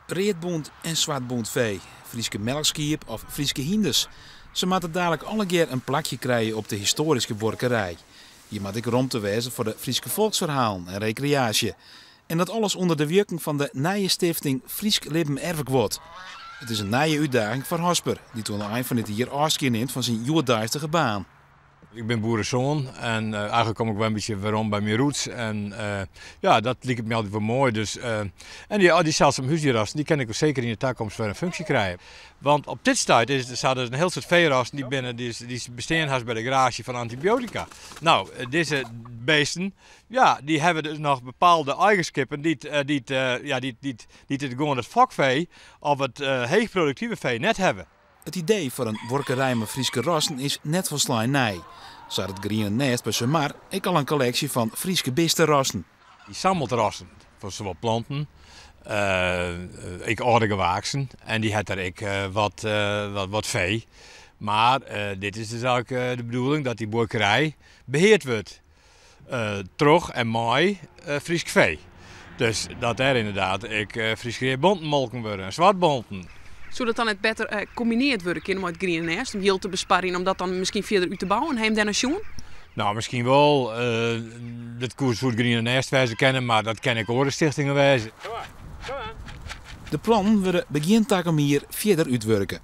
Reetboend en zwartboend vee, Frieske melkskiep of Frieske hinders. Ze moeten dadelijk alle keer een plakje krijgen op de historische workerij. Hier moet ik rond te wezen voor de Frieske volksverhalen en recreatie. En dat alles onder de werking van de nieuwe stichting Friesk Leven Erfgoed. Het is een nieuwe uitdaging voor Hosper, die toen al eind van dit jaar afscheid neemt van zijn joerduistige baan. Ik ben boerenzoon en eigenlijk kom ik wel een beetje waarom bij mijn roots. En ja, dat liep me altijd wel mooi. Dus, en die zeldzame huisdierrassen, die kan ik ook zeker in de toekomst weer een functie krijgen. Want op dit stadium is er een heel soort veerassen die bestaan bij de garage van antibiotica. Nou, deze beesten, ja, die hebben dus nog bepaalde eigenschappen die het gewoon het fokvee of het heegproductieve vee net hebben. Het idee voor een workerij met Frieske rassen is net van slijn nij. Zo had het Groene Nest bij Semar ik al een collectie van Frieske beste rassen. Die sammelrassen voor zowel planten, ik oude gewaaksen en die had er ik wat vee. Maar dit is dus ook de bedoeling dat die boerderij beheerd wordt. Terug en mooi Friesk vee. Dus dat er inderdaad Frieske bonten molken worden en zwartbonten. Zou dat dan het beter gecombineerd worden met het Groene Nest om heel te besparen om dat dan misschien verder uit te bouwen en hem dan een Nou, misschien wel. Dat koers voor het Groene Nest wijzen kennen, maar dat ken ik ook de stichtingen wijzen. De plannen worden begin om hier verder uitwerken.